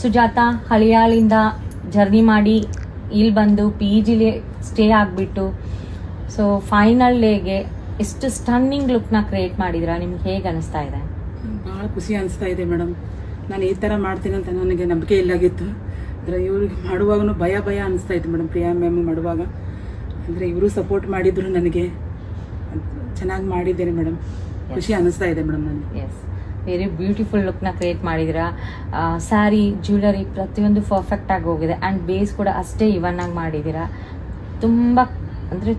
Sujata ಹಳಿಯಾಳಿಂದ journey ಮಾಡಿ ಇಲ್ಲಿ ಬಂದು PG ಸ್ಟೇ ಆಗಿಬಿಟ್ಟು ಸೊ ಫೈನಲ್ ಡೇಗೆ ಎಷ್ಟು ಸ್ಟನ್ನಿಂಗ್ ಲುಕ್ನ ಕ್ರಿಯೇಟ್ ಮಾಡಿದಿರಾ, ನಿಮ್ಗೆ ಹೇಗೆ ಅನಿಸ್ತಾ ಇದೆ? ಭಾಳ ಖುಷಿ ಅನಿಸ್ತಾ ಇದೆ ಮೇಡಮ್. ನಾನು ಈ ಥರ ಮಾಡ್ತೀನಿ ಅಂತ ನನಗೆ ನಂಬಿಕೆ ಇಲ್ಲಾಗಿತ್ತು. ಅಂದರೆ ಇವ್ರಿಗೆ ಮಾಡುವಾಗೂ ಭಯ ಅನಿಸ್ತಾ ಇತ್ತು ಮೇಡಮ್. ಪ್ರಿಯಾ ಮ್ಯಾಮ್ ಮಾಡುವಾಗ ಅಂದರೆ ಇವರು ಸಪೋರ್ಟ್ ಮಾಡಿದ್ರು, ನನಗೆ ಚೆನ್ನಾಗಿ ಮಾಡಿದ್ದೇನೆ ಮೇಡಮ್. ಖುಷಿ ಅನಿಸ್ತಾ ಇದೆ ಮೇಡಮ್ ನನಗೆ. ಎಸ್, ವೆರಿ ಬ್ಯೂಟಿಫುಲ್ ಲುಕ್ನ ಕ್ರಿಯೇಟ್ ಮಾಡಿದ್ದೀರಾ. ಸ್ಯಾರಿ, ಜ್ಯುವೆಲರಿ ಪ್ರತಿಯೊಂದು ಪರ್ಫೆಕ್ಟಾಗಿ ಹೋಗಿದೆ ಆ್ಯಂಡ್ ಬೇಸ್ ಕೂಡ ಅಷ್ಟೇ ಇವನ್ ಆಗಿ ಮಾಡಿದ್ದೀರಾ.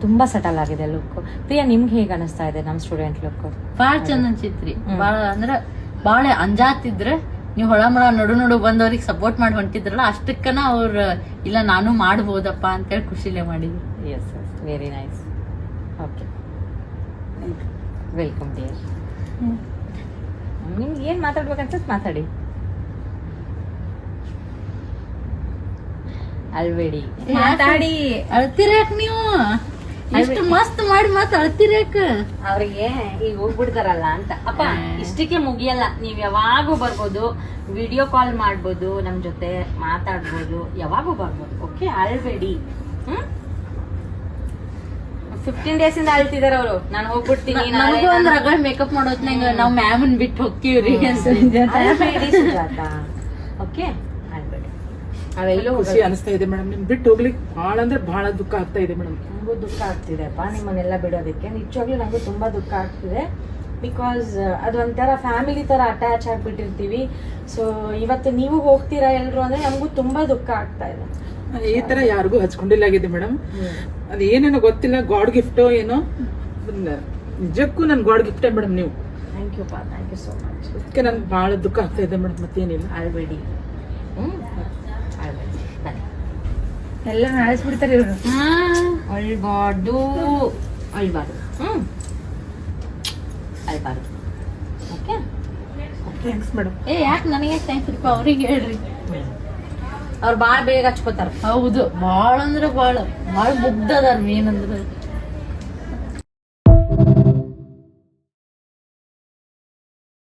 ತುಂಬ ಸಟಲ್ ಆಗಿದೆ ಲುಕ್. ಪ್ರಿಯಾ, ನಿಮ್ಗೆ ಹೇಗೆ ಅನಿಸ್ತಾ ಇದೆ ನಮ್ಮ ಸ್ಟೂಡೆಂಟ್ ಲುಕ್? ಬಾಳ ಚಂದ ಅನ್ಸಿತ್ರಿ. ಬಾಳ ಅಂಜಾತಿದ್ರೆ ನೀವು ಹೊಳಮಳ ನಡು ಬಂದವ್ರಿಗೆ ಸಪೋರ್ಟ್ ಮಾಡಿ ಹೊಂಟಿದ್ರಲ್ಲ, ಅಷ್ಟಕ್ಕನ ಅವ್ರ ಇಲ್ಲ ನಾನು ಮಾಡ್ಬೋದಪ್ಪ ಅಂತೇಳಿ ಖುಷಿಲೇ ಮಾಡಿದ್ವಿ. Yes yes, very nice. Okay, welcome dear. ನಿಮ್ಗೆ ಏನು ಮಾತಾಡ್ಬೇಕನ್ಸತ್ ಮಾತಾಡಿ. ಅಲ್ಬೇಡಿ, ಮಾತಾಡಿ. ಅಳ್ತಿರಾಕ್ ನೀವು ಎಷ್ಟು ಮಸ್ತ್ ಮಾಡಿ ಅಳ್ತಿರಾಕ. ಅವ್ರಿಗೆ ಈಗ ಹೋಗ್ಬಿಡ್ತಾರಲ್ಲ ಅಂತ. ಅಪ್ಪ ಇಷ್ಟಕ್ಕೆ ಮುಗಿಯಲ್ಲ, ನೀವ್ ಯಾವಾಗೂ ಬರ್ಬೋದು, ವಿಡಿಯೋ ಕಾಲ್ ಮಾಡ್ಬೋದು, ನಮ್ ಜೊತೆ ಮಾತಾಡ್ಬೋದು, ಯಾವಾಗೂ ಬರ್ಬೋದು. ಓಕೆ, ಅಳ್ಬೇಡಿ. 15 days ಇಂದ ಅಳ್ತಿದಾರ ಅವರು, ನಾನು ಹೋಗ್ಬಿಡ್ತೀನಿ. ನನಗೂ ಒಂದ್ ರಗಡ ಮೇಕಪ್ ಮಾಡೋದ್ನಾಗ ನಾವ್ ಮ್ಯಾಮನ್ ಬಿಟ್ಟು ಹೋಗ್ತೀವ್ರಿ. ಅಳ್ಬೇಡಿ ಸುಜಾತ. ಓಕೆ, ಅಳ್ಬೇಡಿ. ಅವೆಲ್ಲೋ ಖುಷಿ ಅನಿಸ್ತಾ ಇದೆ ಮೇಡಮ್. ನಿಮ್ ಬಿಟ್ಟು ಹೋಗ್ಲಿಕ್ಕೆ ಭಾಳ ಅಂದ್ರೆ ಭಾಳ ದುಃಖ ಆಗ್ತಾ ಇದೆ ಮೇಡಮ್. ನನಗೂ ದುಃಖ ಆಗ್ತಿದೆಪ್ಪ ನಿಮ್ಮನ್ನೆಲ್ಲ ಬಿಡೋದಕ್ಕೆ. ನಿಜವಾಗ್ಲೂ ನನಗೂ ತುಂಬಾ ದುಃಖ ಆಗ್ತಿದೆ. ಬಿಕಾಸ್ ಅದೊಂಥರ ಫ್ಯಾಮಿಲಿ ತರ ಅಟ್ಯಾಚ್ ಆಗ್ಬಿಟ್ಟಿರ್ತೀವಿ. ಸೊ ಇವತ್ತು ನೀವು ಹೋಗ್ತೀರಾ ಎಲ್ರು ಅಂದ್ರೆ ನಮಗೂ ತುಂಬಾ ದುಃಖ ಆಗ್ತಾ ಇದೆ. ಈ ತರ ಯಾರಿಗೂ ಹಚ್ಕೊಂಡಿಲ್ಲಾಗಿದೆ ಮೇಡಮ್. ಅದೇನೇನೋ ಗೊತ್ತಿಲ್ಲ, ಗಾಡ್ ಗಿಫ್ಟೋ ಏನೋ. ನಿಜಕ್ಕೂ ನನ್ ಗಾಡ್ ಗಿಫ್ಟೇ ಮೇಡಮ್ ನೀವು. ಥ್ಯಾಂಕ್ ಯು ಪಾ, ಥ್ಯಾಂಕ್ ಯು ಸೋ ಮಚ್. ಅದಕ್ಕೆ ನನ್ಗೆ ಭಾಳ ದುಃಖ ಆಗ್ತಾ ಇದೆ ಮೇಡಮ್. ಮತ್ತೇನಿಲ್ಲ, ಅಳ್ಬೇಡಿ. ಅಳ್ಬೇಡಿ, ಬನ್ನಿ. ಎಲ್ಲ ನಡೆಸ್ಬಿಡ್ತಾರೆ ಇವ್ರು. ಅಳ್ಬಾರ್ದು, ಅಳ್ಬಾರ್ದು. ಅಳ್ಬಾರ್ದು. Okay, thanks madam. ಯಾಕೆ ನನಗೆ ಥ್ಯಾಂಕ್ಸ್ ರೀ, ಅವ್ರಿಗೆ ಹೇಳ್ರಿ. ಅವ್ರು ಬಾಳ್ ಬೇಗ ಹಚ್ಕೋತಾರ. ಹೌದು, ಬಾಳ ಅಂದ್ರ ಬಾಳ ಮುಗ್ಧ ಅದಾರ ಏನಂದ್ರ